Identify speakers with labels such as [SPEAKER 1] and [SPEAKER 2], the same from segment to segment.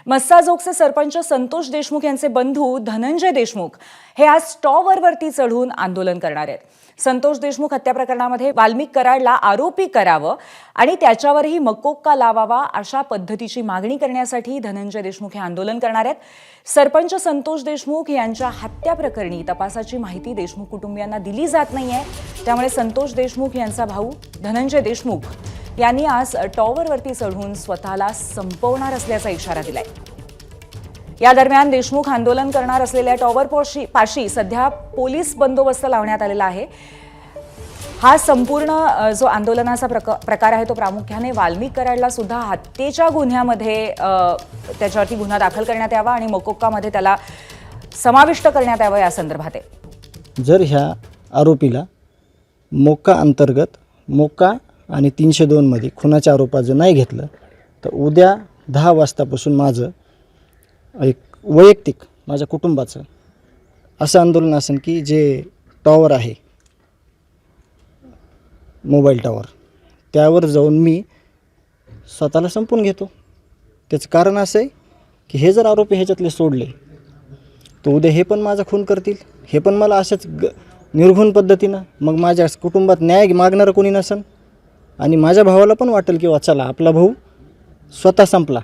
[SPEAKER 1] मस्साजोगचे सरपंच संतोष देशमुख यांचे बंधू धनंजय देशमुख हे आज टॉवरवरती चढून आंदोलन करणार आहेत। संतोष देशमुख हत्या प्रकरणामध्ये वाल्मिक कराडला आरोपी करावं आणि त्याच्यावरही मकोक्का लावावा अशा पद्धतीची मागणी करण्यासाठी धनंजय देशमुख हे आंदोलन करणार आहेत। सरपंच संतोष देशमुख यांच्या हत्या प्रकरणी तपासाची माहिती देशमुख कुटुंबियांना दिली जात नाहीये, त्यामुळे संतोष देशमुख यांचा भाऊ धनंजय देशमुख यांनी आज टॉवरवरती चढून स्वतःला संपवणार असल्याचा इशारा दिलाय। या दरम्यान देशमुख आंदोलन करणार असलेल्या टॉवर पाशी सध्या पोलीस बंदोबस्त लावण्यात आलेला आहे। हा संपूर्ण जो आंदोलनाचा प्रकार आहे तो प्रामुख्याने वाल्मिक कराडला सुद्धा हत्येच्या गुन्ह्यामध्ये त्याच्यावरती गुन्हा दाखल करण्यात यावा आणि मकोक्कामध्ये त्याला समाविष्ट करण्यात यावं या संदर्भात आहे।
[SPEAKER 2] जर ह्या आरोपीला मोक्का अंतर्गत मोक्का आणि 302 मध्ये खुनाच्या आरोपाचं नाही घेतलं तर उद्या 10 वाजतापासून माझं एक वैयक्तिक माझ्या कुटुंबाचं असं आंदोलन असेल की जे टॉवर आहे मोबाईल टॉवर त्यावर जाऊन मी स्वतःला संपून घेतो। त्याचं कारण असं आहे की हे जर आरोपी ह्याच्यातले सोडले तर उद्या हे पण माझा खून करतील, हे पण मला अशाच निर्घुण पद्धतीनं मग माझ्या कुटुंबात न्याय मागणारं कोणी नसेल आणि माझ्या भावाला पण वाटेल की चला आपला भाऊ स्वतः संपला।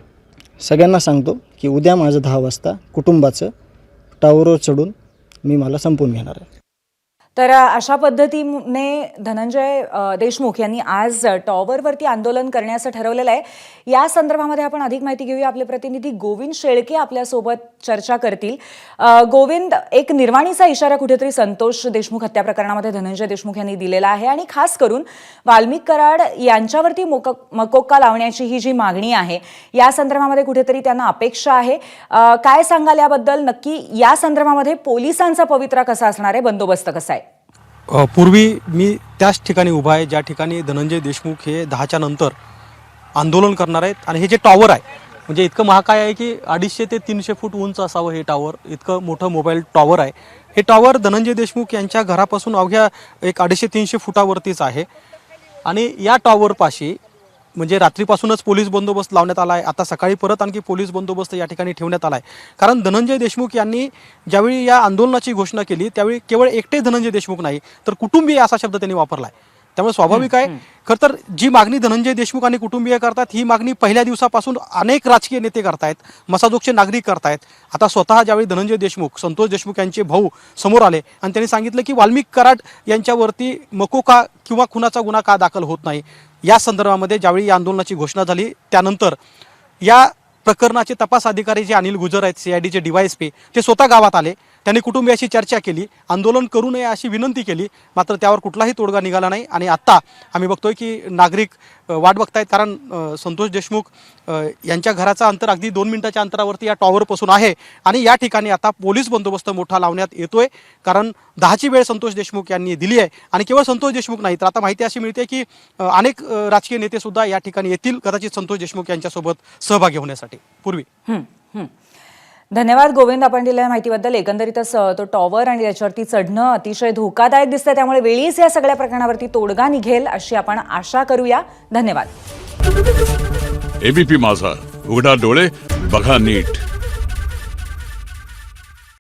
[SPEAKER 2] सगळ्यांना सांगतो की उद्या माझं 10 वाजता कुटुंबाचं टावरवर चढून मी मला संपून घेणार आहे।
[SPEAKER 1] तर अशा पद्धतीने धनंजय देशमुख यांनी आज टॉवरवरती आंदोलन करण्याचं ठरवलेलं आहे। या संदर्भामध्ये आपण अधिक माहिती घेऊया। आपले प्रतिनिधी गोविंद शेळके आपल्यासोबत चर्चा करतील। गोविंद, एक निर्वाणीचा इशारा कुठेतरी संतोष देशमुख हत्या प्रकरणामध्ये धनंजय देशमुख यांनी दिलेला आहे आणि खास करून वाल्मिक कराड यांच्यावरती मकोक्का लावण्याची ही जी मागणी आहे या संदर्भामध्ये कुठेतरी त्यांना अपेक्षा आहे। काय सांगाल याबद्दल? नक्की या संदर्भामध्ये पोलिसांचा पवित्रा कसा असणार आहे, बंदोबस्त कसा आहे?
[SPEAKER 3] पूर्वी मी त्याच ठिकाणी उभा आहे ज्या ठिकाणी धनंजय देशमुख हे 10च्या नंतर आंदोलन करणार आहेत आणि हे जे टॉवर आहे म्हणजे इतकं महाकाय आहे की 250 ते 300 फूट उंच असावं हे टॉवर, इतकं मोठं मोबाईल टॉवर आहे। हे टॉवर धनंजय देशमुख यांच्या घरापासून अवघ्या एक 250-300 फुटावरतीच आहे आणि या टॉवरपाशी म्हणजे रात्रीपासूनच पोलीस बंदोबस्त लावण्यात आला आहे। आता सकाळी परत आणखी पोलीस बंदोबस्त या ठिकाणी ठेवण्यात आला आहे, कारण धनंजय देशमुख यांनी ज्यावेळी या आंदोलनाची घोषणा केली त्यावेळी केवळ एकटे धनंजय देशमुख नाही तर कुटुंबीय असा शब्द त्यांनी वापरला आहे। त्यामुळे स्वाभाविक आहे खरं तर जी मागणी धनंजय देशमुख आणि कुटुंबीय करतात ही मागणी पहिल्या दिवसापासून अनेक राजकीय नेते करतायत, मसाजोगचे नागरिक करतायत। आता स्वतः ज्यावेळी धनंजय देशमुख संतोष देशमुख यांचे भाऊ समोर आले आणि त्यांनी सांगितलं की वाल्मिक कराड यांच्यावरती मकोका किंवा खुनाचा गुन्हा का दाखल होत नाही, या संदर्भामध्ये ज्यावेळी या आंदोलनाची घोषणा झाली त्यानंतर या प्रकरणाचे तपास अधिकारी जे अनिल गुजर आहेत CIDचे DYSP ते स्वतः गावात आले, त्यांनी कुटुंबियाशी चर्चा केली, आंदोलन करू नये अशी विनंती केली, मात्र त्यावर कुठलाही तोडगा निघाला नाही आणि आता आम्ही बघतोय की नागरिक वाट बघतायत, कारण संतोष देशमुख यांच्या घराचा अंतर अगदी 2 मिनिटाच्या अंतरावरती या टॉवरपासून आहे आणि या ठिकाणी आता पोलीस बंदोबस्त मोठा लावण्यात येतोय, कारण 10ची वेळ संतोष देशमुख यांनी दिली आहे आणि केवळ संतोष देशमुख नाही तर आता माहिती अशी मिळते की अनेक राजकीय नेते सुद्धा या ठिकाणी येतील कदाचित संतोष देशमुख यांच्यासोबत सहभागी होण्यासाठी। पूर्वी
[SPEAKER 1] धन्यवाद गोविंद, आपण दिलेल्या माहितीबद्दल। एकंदरीतच तो टॉवर आणि त्याच्यावरती चढणं अतिशय धोकादायक दिसतंय, त्यामुळे वेळीच या सगळ्या प्रकरणावरती तोडगा निघेल अशी आपण आशा करूया। धन्यवाद।
[SPEAKER 4] ABP माझा, उघडा डोळे बघा नीट।